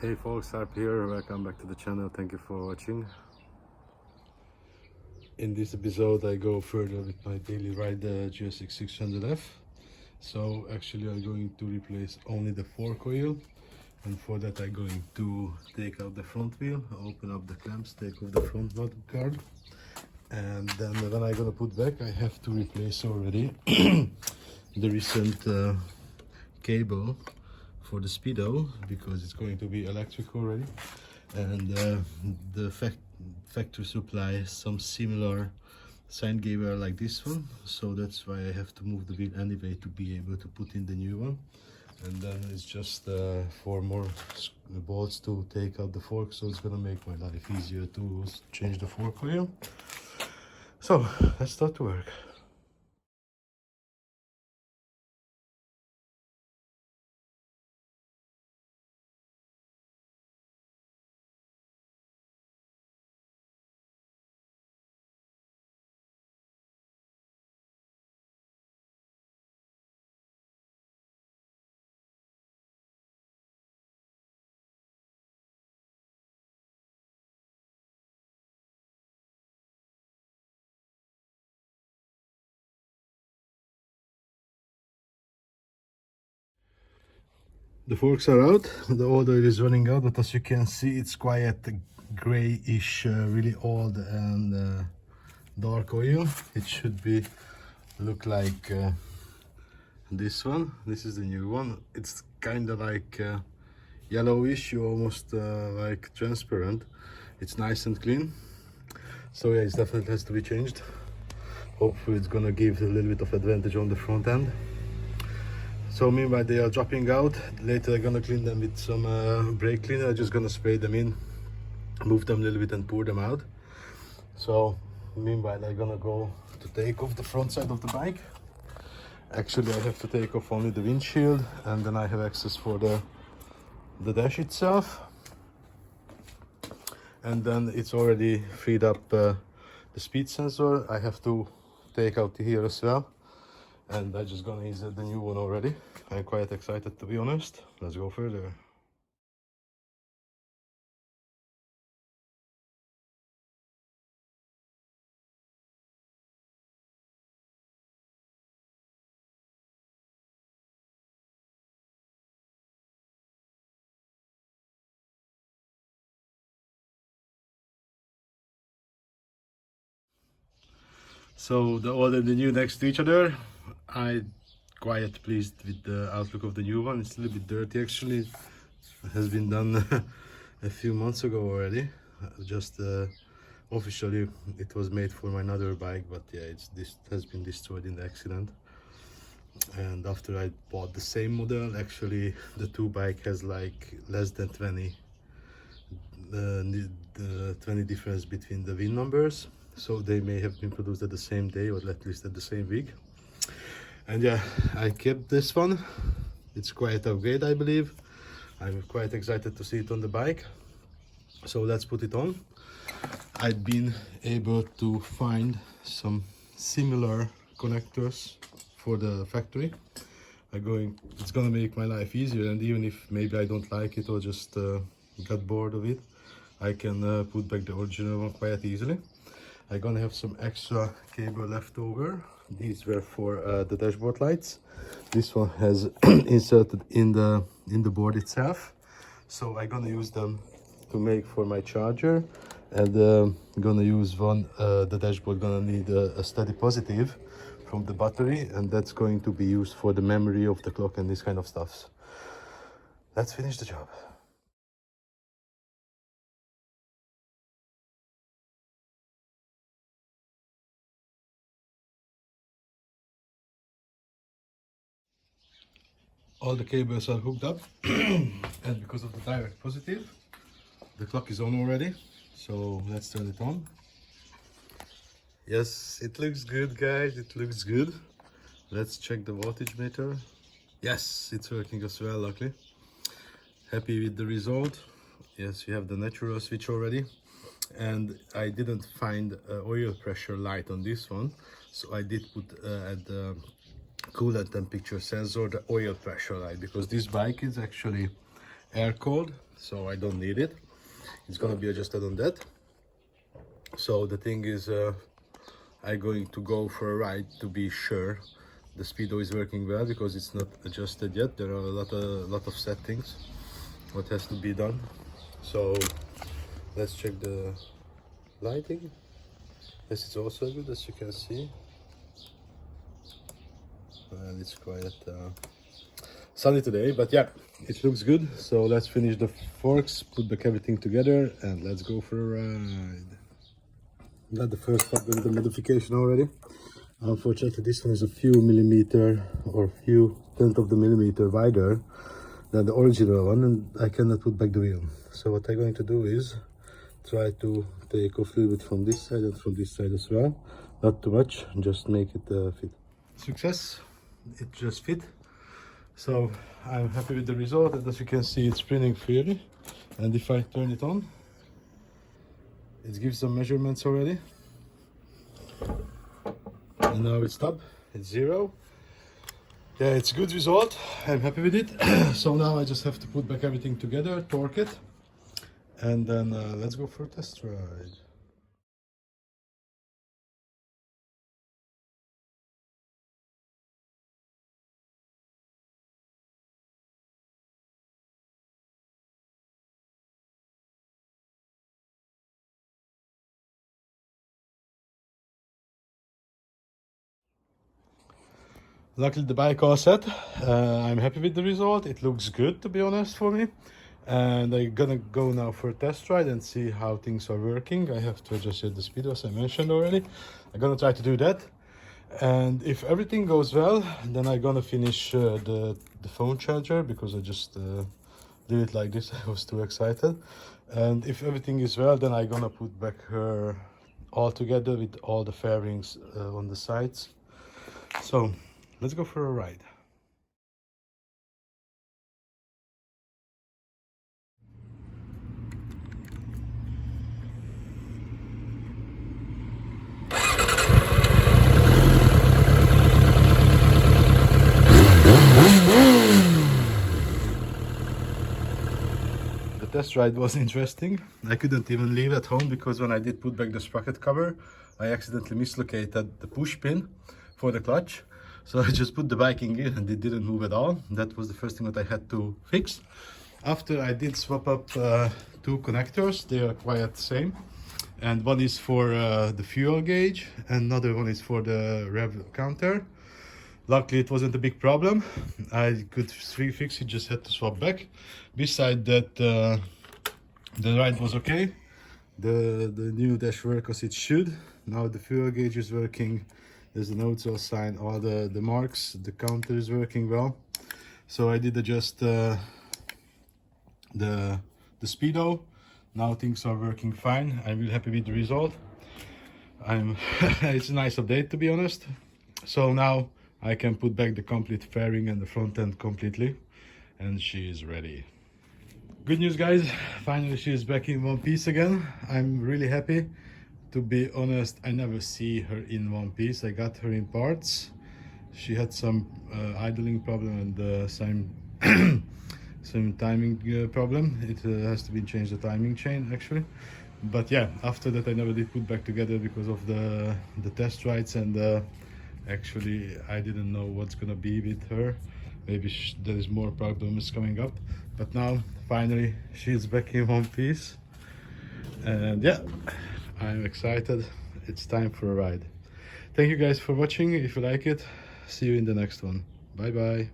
Hey folks, Harp here. Welcome back to the channel. Thank you for watching. In this episode I go further with my daily ride, the Gsx600f. So actually I'm going to replace only the fork oil, and for that I'm going to take out the front wheel, open up the clamps, take off the front mud guard, and then when I'm gonna put back I have to replace already the recent cable for the speedo, because it's going to be electric already, and the factory supplies some similar sine gear like this one, so that's why I have to move the wheel anyway to be able to put in the new one. And then it's just 4 more bolts to take out the fork, so it's gonna make my life easier to change the fork oil. So let's start to work. The forks are out, the old oil is running out, but as you can see it's quite grayish, really old and dark oil. It should be look like this one. This is the new one. It's kind of like yellowish, almost like transparent. It's nice and clean, so yeah, it definitely has to be changed. Hopefully it's gonna give a little bit of advantage on the front end. So meanwhile they are dropping out. Later I'm gonna clean them with some brake cleaner. I'm just gonna spray them in, move them a little bit and pour them out. So meanwhile I'm gonna go to take off the front side of the bike. Actually I have to take off only the windshield, and then I have access for the dash itself. And then it's already freed up the speed sensor. I have to take out here as well, and I'm just gonna use the new one already. I'm quite excited, to be honest. Let's go further. So the old and the new next to each other. I'm quite pleased with the outlook of the new one. It's a little bit dirty actually. It has been done a few months ago already. Just officially it was made for my another bike, but yeah, this has been destroyed in the accident. And after I bought the same model, actually the two bike has like less than 20 the 20 difference between the VIN numbers, so they may have been produced at the same day or at least at the same week. And yeah, I kept this one. It's quite upgrade, I believe. I'm quite excited to see it on the bike, so let's put it on. I've been able to find some similar connectors for the factory. It's gonna make my life easier, and even if maybe I don't like it or just got bored of it, I can put back the original one quite easily. I'm gonna have some extra cable left over. These were for the dashboard lights. This one has inserted in the board itself, so I'm gonna use them to make for my charger. And I'm gonna use one, the dashboard gonna need a steady positive from the battery, and that's going to be used for the memory of the clock and this kind of stuff. Let's finish the job. All the cables are hooked up and because of the direct positive, the clock is on already. So let's turn it on. Yes, it looks good, guys. It looks good. Let's check the voltage meter. Yes, it's working as well, luckily. Happy with the result. Yes, we have the natural switch already. And I didn't find oil pressure light on this one, so I did put at the coolant temperature sensor the oil pressure light, because this bike is actually air cooled, so I don't need it. It's gonna be adjusted on that. So the thing is, I'm going to go for a ride to be sure the speedo is working well, because it's not adjusted yet. There are a lot of settings what has to be done. So let's check the lighting. This is also good, as you can see, and it's quite sunny today, but yeah, it looks good. So let's finish the forks, put back everything together, and let's go for a ride. Got the first part with the modification already. Unfortunately, this one is a few millimeter or few tenth of the millimeter wider than the original one, and I cannot put back the wheel. So what I'm going to do is try to take off a little bit from this side and from this side as well. Not too much, just make it fit. Success, it just fit. So I'm happy with the result, and as you can see, it's spinning freely. And if I turn it on, it gives some measurements already. And now it's stopped, it's 0. Yeah, it's a good result. I'm happy with it. So now I just have to put back everything together, torque it, and then let's go for a test ride. Luckily the bike all set. I'm happy with the result. It looks good, to be honest, for me. And I'm gonna go now for a test ride and see how things are working. I have to adjust the speed, as I mentioned already. I'm gonna try to do that. And if everything goes well, then I'm gonna finish the phone charger, because I just did it like this. I was too excited. And if everything is well, then I'm gonna put back her all together with all the fairings on the sides. So let's go for a ride. The test ride was interesting. I couldn't even leave at home, because when I did put back the sprocket cover, I accidentally mislocated the push pin for the clutch. So I just put the bike in gear and it didn't move at all. That was the first thing that I had to fix. After I did swap up 2 connectors, they are quite the same. And one is for the fuel gauge, and another one is for the rev counter. Luckily it wasn't a big problem. I could fix it, just had to swap back. Beside that, the ride was okay. The new dash works as it should. Now the fuel gauge is working. There's the notes all signed, all the marks. The counter is working well. So I did adjust the speedo. Now things are working fine. I'm really happy with the result. It's a nice update, to be honest. So now I can put back the complete fairing and the front end completely, and she is ready. Good news, guys, finally she is back in one piece again. I'm really happy. To be honest, I never see her in one piece. I got her in parts. She had some idling problem and some timing problem. It has to be changed, the timing chain actually. But yeah, after that I never did put back together because of the test rides, and actually I didn't know what's gonna be with her. Maybe there is more problems coming up, but now finally she's back in one piece, and yeah, I'm excited. It's time for a ride. Thank you guys for watching. If you like it, see you in the next one. Bye bye.